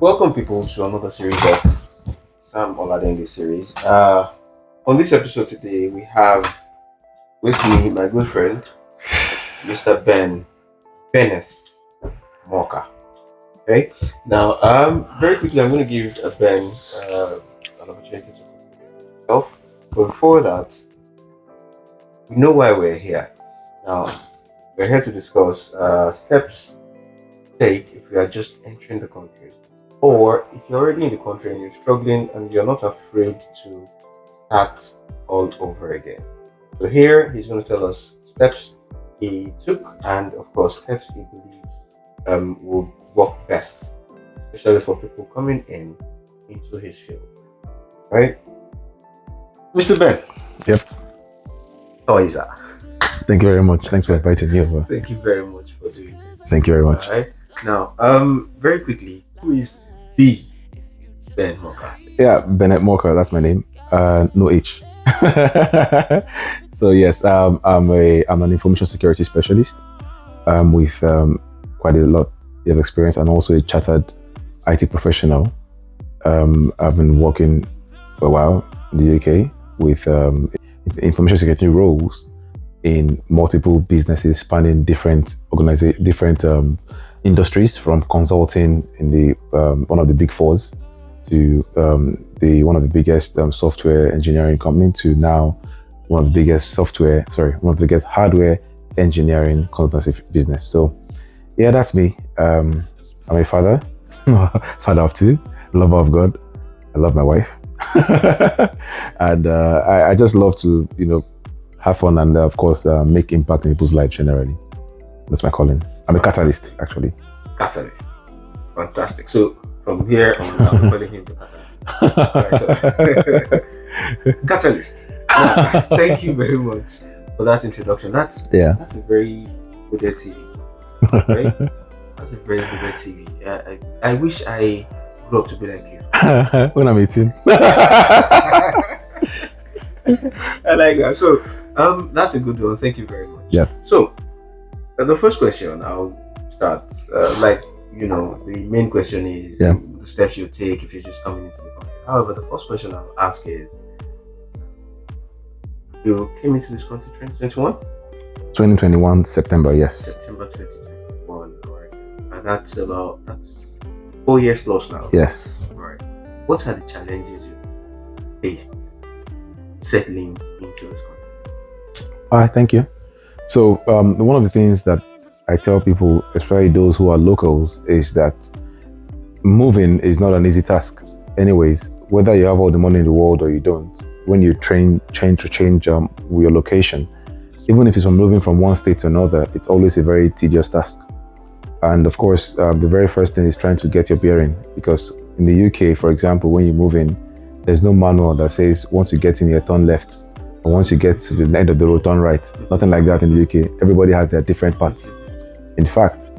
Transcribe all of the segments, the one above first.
Welcome, people, to another series of Sam Oladeinde Series. On this episode today, we have with me my good friend, Mr. Bennet Morka. Okay. Now, very quickly, I'm going to give Ben an opportunity to introduce himself. But before that, we know why we're here. Now, we're here to discuss steps to take if you are just entering the country, or if you're already in the country and you're struggling and you're not afraid to start all over again. So here he's going to tell us steps he took and of course steps he believes would work best, especially for people coming into his field. Right? Mr. Ben. Yep. How is that? Thank you very much. Thanks for inviting me over. Thank you very much for doing this. Thank you very much. All right. Now, very quickly, who is the Ben Morka? Yeah, Bennet Morka, that's my name. No H. So yes, I'm an information security specialist with quite a lot of experience and also a chartered IT professional. I've been working for a while in the UK with information security roles in multiple businesses spanning different industries, from consulting in the one of the big fours to one of the biggest software engineering company to now one of the biggest hardware engineering consultancy business. So yeah, that's me. I'm a father, father of two, lover of God. I love my wife. And I just love to, have fun and of course make impact in people's lives generally. That's my calling. I'm a catalyst, actually. Catalyst. Fantastic. So from here on, I'm calling him the catalyst. Right, so catalyst. Now, thank you very much for that introduction. That's a very good CV. Right? That's a very good CV. I wish I grew up to be like you. When I'm 18. I like that. So that's a good one. Thank you very much. Yeah. So the first question I'll start the main question is the steps you take if you're just coming into the country. However, the first question I'll ask is, you came into this country 2021? 2021 September, yes. September 2021. All right. And that's 4 years plus now. Yes. All right. What are the challenges you faced settling into this country? All right, thank you. So one of the things that I tell people, especially those who are locals, is that moving is not an easy task. Anyways, whether you have all the money in the world or you don't, when you change your location, even if it's from moving from one state to another, it's always a very tedious task. And of course, the very first thing is trying to get your bearing, because in the UK, for example, when you move in, there's no manual that says once you get in here, turn left, and once you get to the end of the road, turn right. Nothing like that in the UK. Everybody has their different paths. In fact,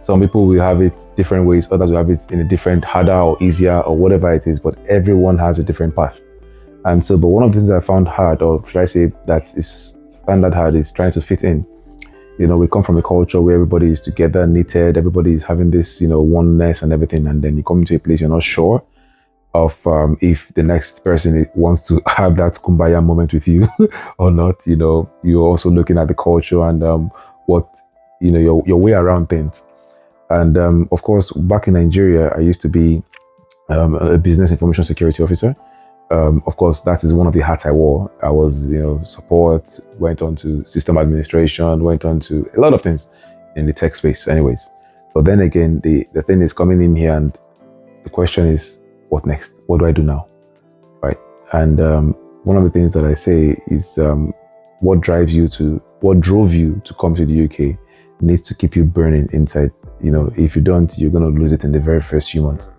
some people will have it different ways, others will have it in a different, harder or easier or whatever it is, but everyone has a different path. And so, but one of the things I found hard, or should I say that is standard hard, is trying to fit in. We come from a culture where everybody is together, knitted, everybody is having this, oneness and everything, and then you come to a place you're not sure of if the next person wants to have that kumbaya moment with you or not. You're also looking at the culture and what your way around things. And of course, back in Nigeria, I used to be a business information security officer. Of course, that is one of the hats I wore. I was, support, went on to system administration, went on to a lot of things in the tech space anyways. But then again, the thing is coming in here and the question is, what next? What do I do now? Right. And one of the things that I say is what drove you to come to the UK needs to keep you burning inside. If you don't, you're going to lose it in the very first few months.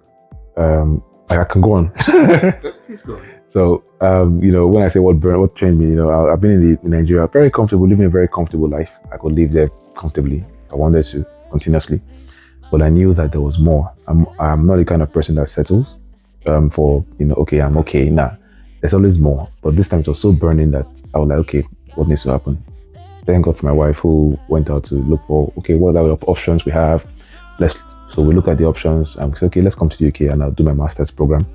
I can go on. Please go on. So, when I say what changed me, I've been in Nigeria, very comfortable, living a very comfortable life. I could live there comfortably. I wanted to continuously, but I knew that there was more. I'm not the kind of person that settles for, okay, I'm okay. Nah, there's always more. But this time it was so burning that I was like, okay, what needs to happen? Thank God for my wife who went out to look for, okay, what are the options we have? Let's So we look at the options and we say, okay, let's come to the UK and I'll do my master's program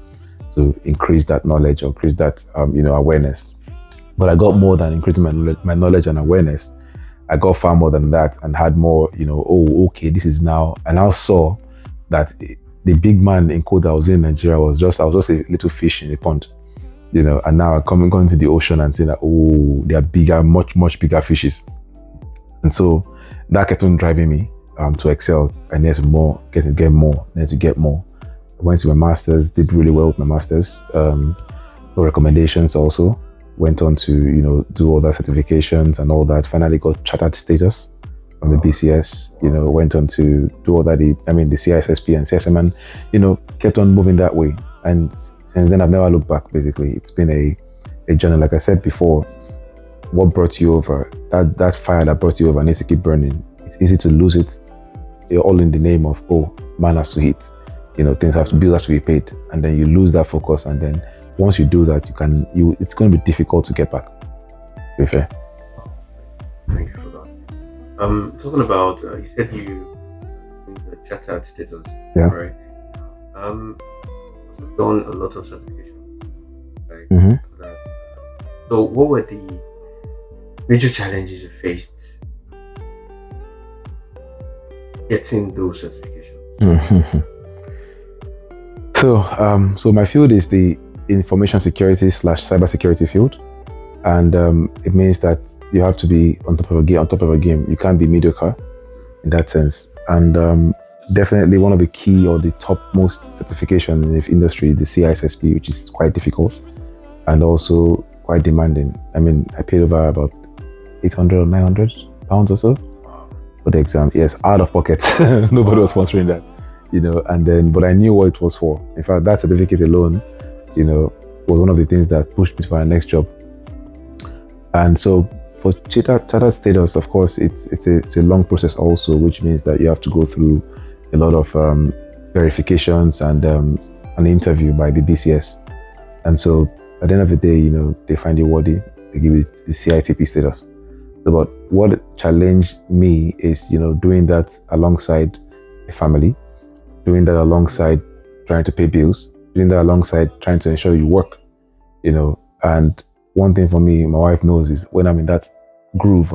to increase that knowledge or increase that, awareness. But I got more than increasing my knowledge and awareness. I got far more than that and had more, oh, okay, this is now. And I saw that the big man in code I was in Nigeria I was just a little fish in a pond, and now I'm going to the ocean and saying that, oh, they are bigger, much, much bigger fishes. And so that kept on driving me to excel. I needed to get more. I went to my master's, did really well with my master's. Got recommendations also. Went on to, do all that certifications and all that. Finally got chartered status from the BCS, went on to do all that, the CISSP and CSM, and, kept on moving that way. And since then, I've never looked back, basically. It's been a journey. Like I said before, what brought you over, that fire that brought you over needs to keep burning. It's easy to lose it, all in the name of, oh, man has to hit. Bills have to be paid. And then you lose that focus. And then once you do that, it's going to be difficult to get back. To be fair. Thank you for that. Talking about, you said you the chartered status, yeah, right? You've done a lot of certifications, right? Mm-hmm. So, what were the major challenges you faced getting those certifications? Mm-hmm. So my field is the information security / cybersecurity field, and it means that you have to be on top of a game. You can't be mediocre in that sense. And definitely one of the key or the topmost certification in the industry, the CISSP, which is quite difficult and also quite demanding. I paid over about 800 or 900 pounds or so for the exam. Yes, out of pocket. Nobody was sponsoring that, but I knew what it was for. In fact, that certificate alone, was one of the things that pushed me for my next job. And so for chartered status, of course, it's a long process also, which means that you have to go through a lot of verifications and an interview by the BCS. And so at the end of the day, they find you worthy, they give you the CITP status. So, but what challenged me is, doing that alongside a family, doing that alongside trying to pay bills, doing that alongside trying to ensure you work, and one thing for me, my wife knows, is when I'm in that groove,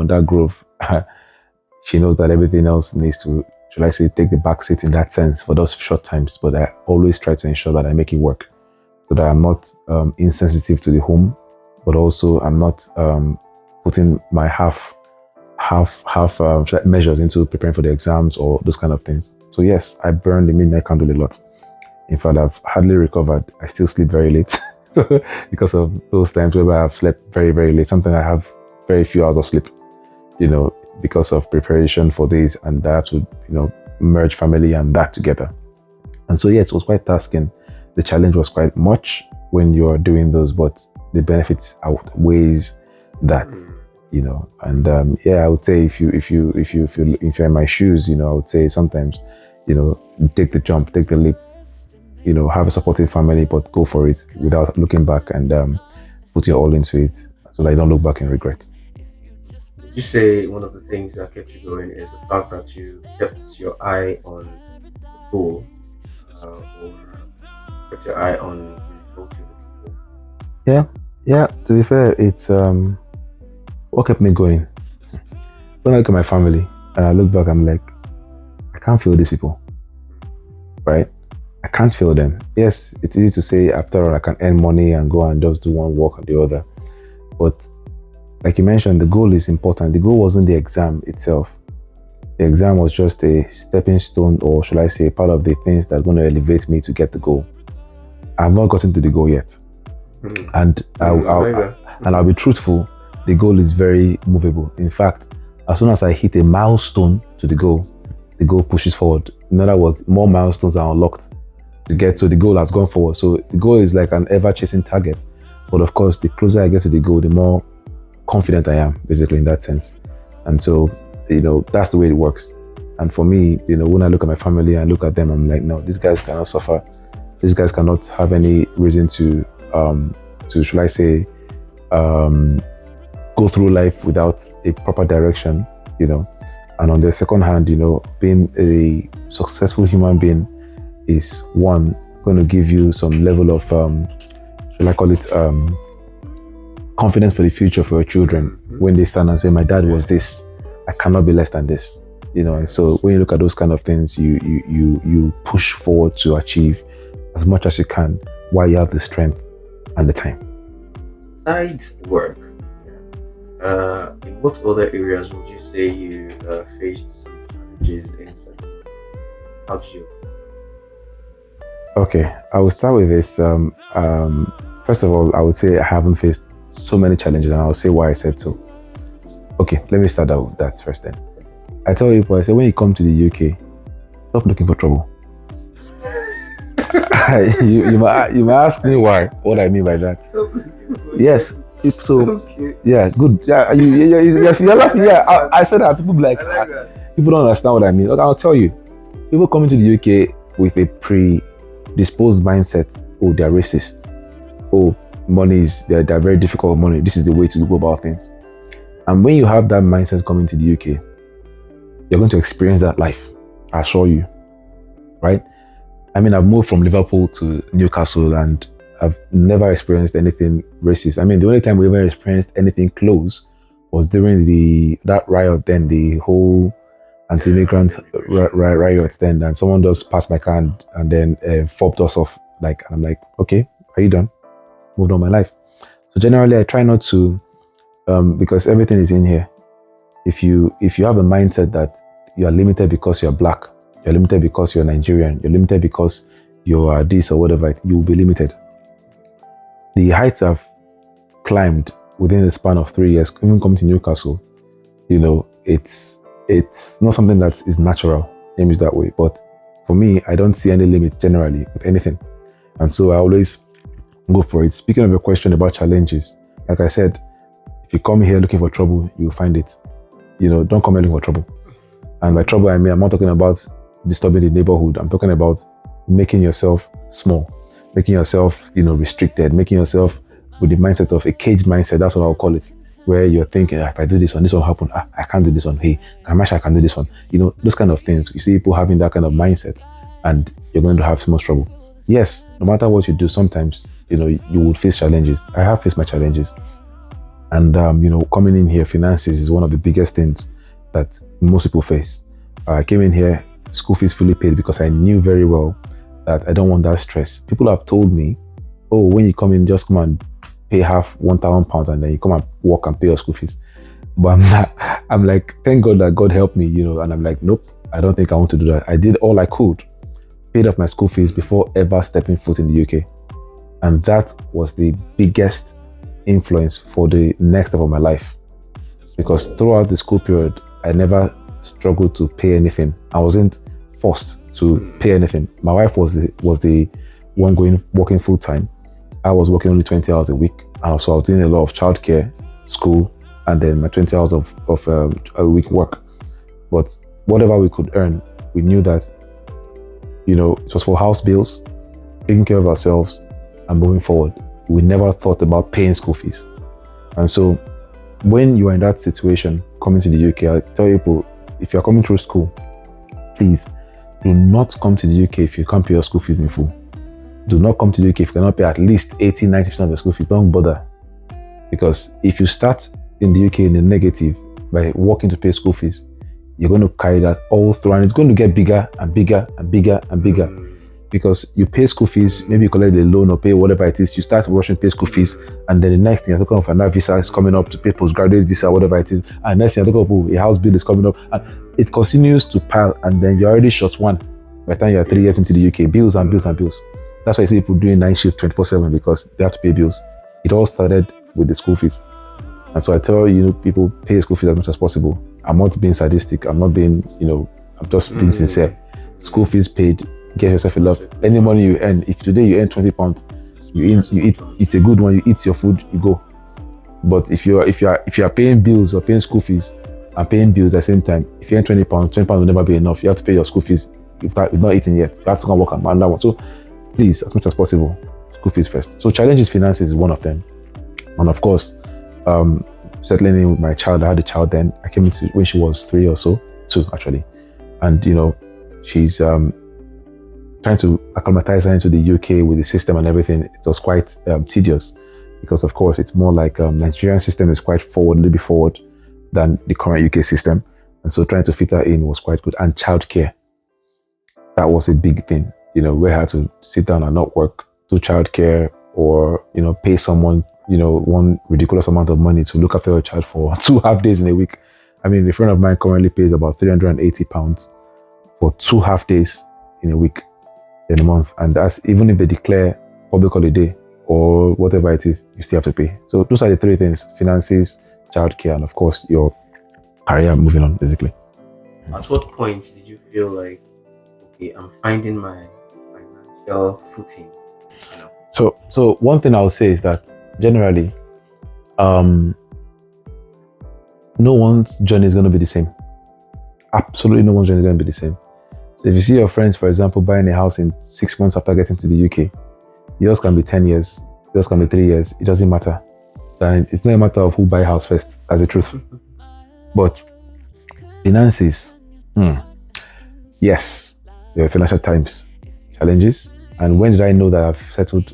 she knows that everything else needs to, should I say, take the back seat in that sense for those short times. But I always try to ensure that I make it work so that I'm not insensitive to the home, but also I'm not putting my half measures into preparing for the exams or those kind of things. So yes, I burn the midnight candle a lot. In fact, I've hardly recovered. I still sleep very late because of those times where I've slept very, very late. Sometimes I have very few hours of sleep, because of preparation for days, and I have to, merge family and that together. And so, yes, it was quite tasking. The challenge was quite much when you are doing those, but the benefits outweighs that, And I would say if you're in my shoes, I would say sometimes, take the jump, take the leap. Have a supportive family, but go for it without looking back and put your all into it so that you don't look back and regret. Did you say one of the things that kept you going is the fact that you kept your eye on the goal, or kept your eye on resulting the goal? Yeah. To be fair, it's what kept me going. When I look at my family and I look back, I'm like, I can't feel these people, right? I can't feel them. Yes, it's easy to say after all I can earn money and go and just do one work or the other. But like you mentioned, the goal is important. The goal wasn't the exam itself. The exam was just a stepping stone, or should I say, part of the things that are going to elevate me to get the goal. I've not gotten to the goal yet. And I'll be truthful, the goal is very movable. In fact, as soon as I hit a milestone to the goal pushes forward. In other words, more milestones are unlocked to get to the goal has gone forward. So the goal is like an ever-chasing target. But of course, the closer I get to the goal, the more confident I am, basically, in that sense. And so, that's the way it works. And for me, when I look at my family and look at them, I'm like, no, these guys cannot suffer. These guys cannot have any reason to should I say, go through life without a proper direction, And on the second hand, being a successful human being is one going to give you some level of should I call it confidence for the future for your children when they stand and say, my dad was this, I cannot be less than this. And so when you look at those kind of things, you push forward to achieve as much as you can while you have the strength and the time. Besides work, in what other areas would you say you faced some challenges inside? How did you? Okay, I will start with this. First of all, I would say I haven't faced so many challenges, and I'll say why I said so. Okay, let me start out with that first then. I tell people, I say, when you come to the UK, stop looking for trouble. you might ask me why, what I mean by that. Yes, so, Okay. yeah, good. Yeah, you're laughing. Yeah, I said that. People be like, I like that. people don't understand what I mean. Okay, I'll tell you. People coming to the UK with a predisposed mindset, oh, they're racist. Oh, money is, they're very difficult with money. This is the way to go about things. And when you have that mindset coming to the UK, you're going to experience that life, I assure you, right? I mean, I've moved from Liverpool to Newcastle and I've never experienced anything racist. I mean, the only time we ever experienced anything close was during that riot then, the whole anti-immigrant riot then, and someone just passed my car and then fobbed us off. And I'm like, okay, are you done? Moved on my life. So generally, I try not to, because everything is in here. If you have a mindset that you are limited because you're black, you're limited because you're Nigerian, you're limited because you are this or whatever, you will be limited. The heights I've climbed within the span of 3 years, even coming to Newcastle, it's not something that is natural, name is that way. But for me, I don't see any limits generally with anything. And so I always go for it. Speaking of your question about challenges, like I said, if you come here looking for trouble, you will find it. Don't come here looking for trouble. And by trouble, I mean, I'm not talking about disturbing the neighborhood. I'm talking about making yourself small, making yourself, restricted, making yourself with the mindset of a caged mindset. That's what I'll call it. Where you're thinking, if I do this one will happen. I can't do this one. Hey, I'm sure I can do this one. Those kind of things. You see people having that kind of mindset and you're going to have so much trouble. Yes, no matter what you do, sometimes, you would face challenges. I have faced my challenges. And, coming in here, finances is one of the biggest things that most people face. I came in here, school fees fully paid because I knew very well that I don't want that stress. People have told me, oh, when you come in, just come and pay half £1,000 and then you come and work and pay your school fees. But I'm not. I'm like, thank God that God helped me, and I'm like, nope, I don't think I want to do that. I did all I could, paid off my school fees before ever stepping foot in the UK. And that was the biggest influence for the next step of my life. Because throughout the school period, I never struggled to pay anything. I wasn't forced to pay anything. My wife was the one working full time. I was working only 20 hours a week. And also I was doing a lot of childcare, school, and then my 20 hours of a week work. But whatever we could earn, we knew that, it was for house bills, taking care of ourselves, and moving forward. We never thought about paying school fees. And so when you are in that situation, coming to the UK, I tell people, if you're coming through school, please do not come to the UK if you can't pay your school fees in full. Do not come to the UK if you cannot pay at least 80-90% of the school fees. Don't bother. Because if you start in the UK in the negative by working to pay school fees, you're going to carry that all through, and it's going to get bigger and bigger and bigger and bigger. Because you pay school fees, maybe you collect a loan or pay whatever it is, you start rushing to pay school fees, and then the next thing you're talking of another visa is coming up to pay postgraduate visa, whatever it is, and next thing you're talking of a house bill is coming up, and it continues to pile, and then you're already short one by the time you're 3 years into the UK. Bills and bills and bills. That's why I see people doing night shift 24/7 because they have to pay bills. It all started with the school fees. And so I tell people, pay school fees as much as possible. I'm not being sadistic. I'm not being, I'm just being sincere. School fees paid. Get yourself a lot. Any money you earn, if today you earn £20, you eat. It's a good one. You eat your food, you go. But if you are paying bills or paying school fees and paying bills at the same time, if you earn £20 will never be enough. You have to pay your school fees. If you've not eaten yet, you have to go and work on that one. So please, as much as possible, school fees first. So challenges, finances is one of them, and of course, settling in with my child. I had a child then. I came into when she was 3 or so. two actually, and she's trying to acclimatize her into the UK with the system and everything. It was quite tedious because, of course, it's more like Nigerian system is quite forward, a little bit forward than the current UK system, and so trying to fit her in was quite good. And childcare, that was a big thing. We had to sit down and not work, do childcare, or pay someone one ridiculous amount of money to look after your child for 2 half days in a week. I mean, a friend of mine currently pays about £380 for 2 half days in a week, in a month, and that's even if they declare public holiday or whatever it is, you still have to pay. So those are the 3 things: finances, childcare, and of course your career moving on, basically. At what point did you feel like, okay, I'm finding my financial footing? So one thing I'll say is that generally, no one's journey is going to be the same. Absolutely no one's journey is going to be the same. So if you see your friends, for example, buying a house in 6 months after getting to the UK, yours can be 10 years, yours can be 3 years. It doesn't matter. And it's not a matter of who buy a house first, as the truth. But finances, yes, there are financial times, challenges. And when did I know that I've settled?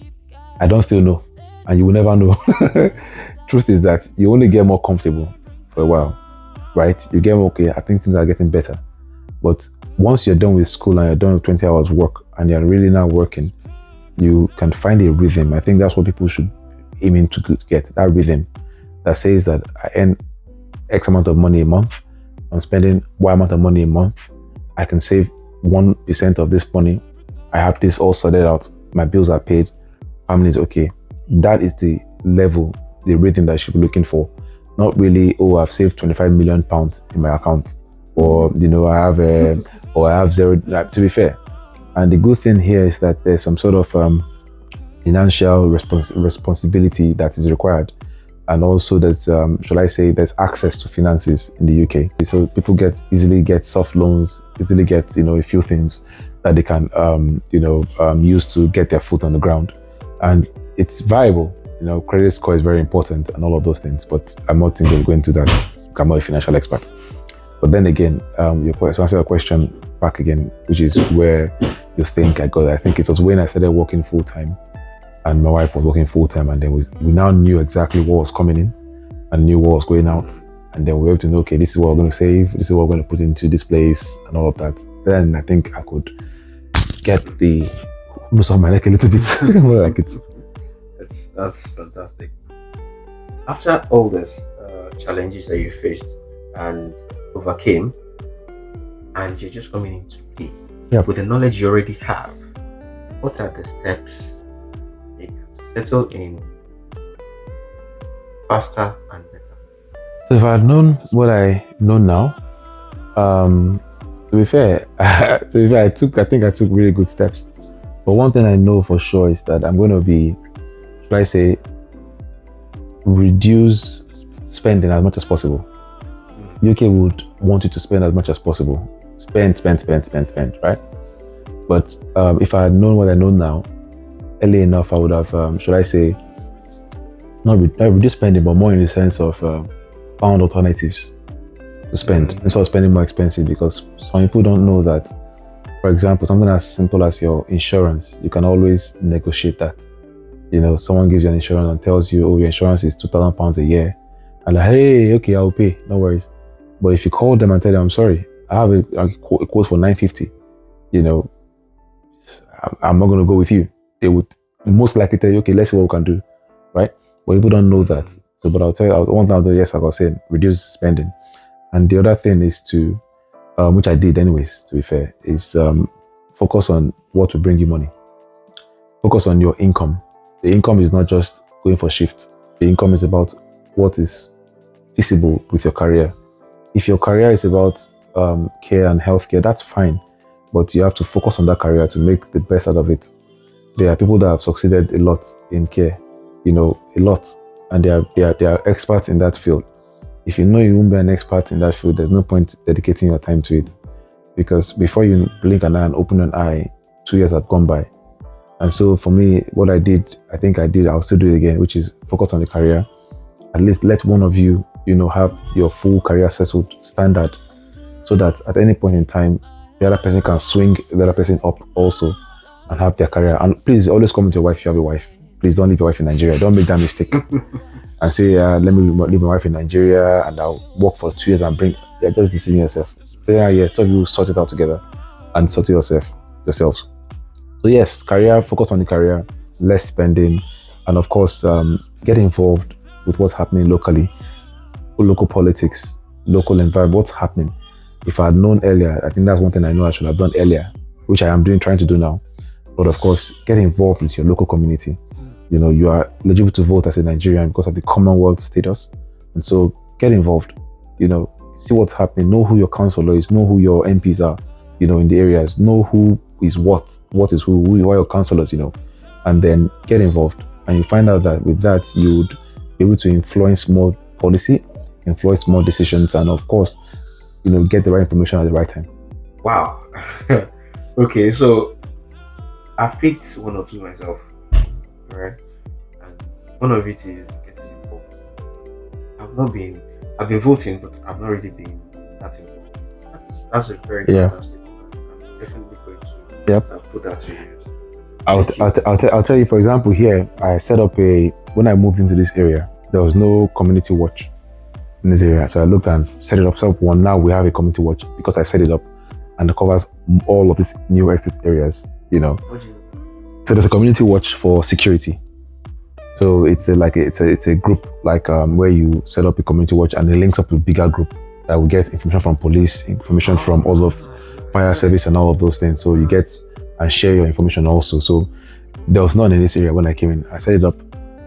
I don't still know. And you will never know. Truth is that you only get more comfortable for a while, right? You get okay, I think things are getting better. But once you're done with school and you're done with 20 hours work and you're really now working, you can find a rhythm. I think that's what people should aim in to get, that rhythm that says that I earn X amount of money a month, I'm spending Y amount of money a month, I can save 1% of this money, I have this all sorted out, my bills are paid, family is okay. That is the level, the rhythm that you should be looking for. Not really, I've saved £25 million in my account, or I have zero. To be fair, and the good thing here is that there's some sort of financial responsibility that is required, and also there's there's access to finances in the UK. So people easily get soft loans, easily get a few things that they can use to get their foot on the ground, and it's viable. Credit score is very important and all of those things, but I'm not going to go into that. I'm not a financial expert. But then again, to answer the question back again, which is where you think I got it. I think it was when I started working full time and my wife was working full time, and then we now knew exactly what was coming in and knew what was going out. And then we were able to know, okay, this is what we're going to save, this is what we're going to put into this place and all of that. Then I think I could get the almost on my neck a little bit. More like it. That's fantastic. After all this challenges that you faced and overcame, and you're just coming into play with the knowledge you already have, what are the steps to take to settle in faster and better? So if I had known what I know now, to be fair, I think I took really good steps. But one thing I know for sure is that I'm going to be, reduce spending as much as possible. UK would want you to spend as much as possible. Spend, right? But if I had known what I know now, early enough, I would have, not reduce spending, but more in the sense of found alternatives to spend instead of spending more expensive, because some people don't know that, for example, something as simple as your insurance, you can always negotiate that. Someone gives you an insurance and tells you, your insurance is £2,000 a year. And like, hey, okay, I'll pay, no worries. But if you call them and tell them, I'm sorry, I have a quote for £950, I'm not going to go with you. They would most likely tell you, okay, let's see what we can do, right? But people don't know that. So, but I'll tell you, one thing I'll do, yes, like I was saying, reduce spending. And the other thing is to, which I did anyways, to be fair, is focus on what will bring you money. Focus on your income. The income is not just going for shift. The income is about what is feasible with your career. If your career is about care and healthcare, that's fine. But you have to focus on that career to make the best out of it. There are people that have succeeded a lot in care, a lot, and they are experts in that field. If you know you won't be an expert in that field, there's no point dedicating your time to it, because before you blink an eye and open an eye, 2 years have gone by. And so for me, what I did, I'll still do it again, which is focus on the career. At least let one of you, have your full career settled standard. so that at any point in time, the other person can swing the other person up also and have their career. And please always come with your wife if you have a wife. Please don't leave your wife in Nigeria. Don't make that mistake and say, let me leave my wife in Nigeria and I'll work for 2 years and bring. You're just deceiving yourself. Yeah, two of you sort it out together and sort it yourselves. So yes, career, focus on the career, less spending, and of course, get involved with what's happening locally, local politics, local environment, what's happening. If I had known earlier, I think that's one thing I know I should have done earlier, which I am trying to do now. But of course, get involved with your local community. You know, you are eligible to vote as a Nigerian because of the Commonwealth status. And so get involved, you know, see what's happening, know who your councillor is, know who your MPs are, you know, in the areas, know who is what is who are your councillors, you know, and then get involved. And you find out that with that, you would be able to influence more policy, influence more decisions, and of course, you know, get the right information at the right time. Wow. Okay, so I've picked one or two myself, right? And one of it is getting involved. I've been voting, but I've not really been that involved. That's a very fantastic one. I'm definitely going to put that to use. I'll tell you, for example, here, I set up when I moved into this area, there was no community watch in this area. So I looked and set it up. So one, now we have a community watch because I set it up and it covers all of these new estate areas, you know. So there's a community watch for security. So it's a group like where you set up a community watch and it links up to a bigger group that will get information from police, information from all of fire service and all of those things. So you get and share your information also. So there was none in this area when I came in. I set it up,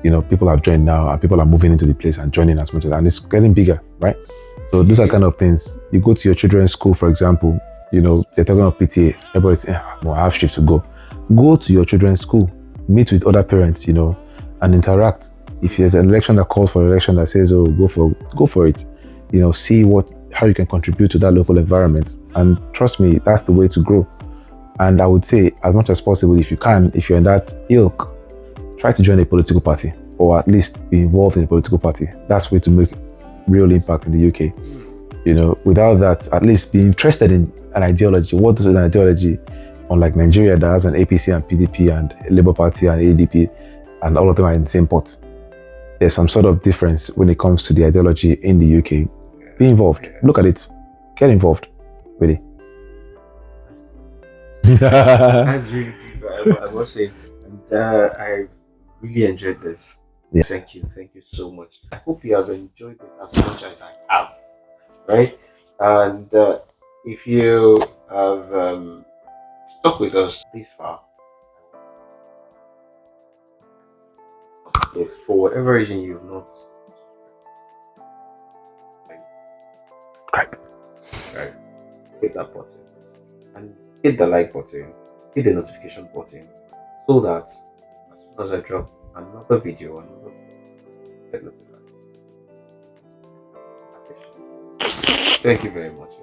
you know, people have joined now and people are moving into the place and joining as much as, and it's getting bigger, right? So those are kind of things. You go to your children's school, for example, you know, they're talking about PTA, everybody's, well, I have shift to go. Go to your children's school, meet with other parents, you know, and interact. If there's an election that calls for an election that says, oh, go for it, you know, see how you can contribute to that local environment. And trust me, that's the way to grow. And I would say, as much as possible, if you can, if you're in that ilk, try to join a political party or at least be involved in a political party. That's the way to make real impact in the UK. You know, without that, at least be interested in an ideology. What is an ideology? Unlike Nigeria that has an APC and PDP and Labour Party and ADP, and all of them are in the same pot. There's some sort of difference when it comes to the ideology in the UK. Be involved. Look at it. Get involved. Really. That's really deep, I must say. And I really enjoyed this. Yes. Thank you so much. I hope you have enjoyed this as much as I have. Right? And if you have stuck with us this far, if for whatever reason you've not hit that button and hit the like button, hit the notification button, so that as soon as I drop another video, get notified. Thank you very much.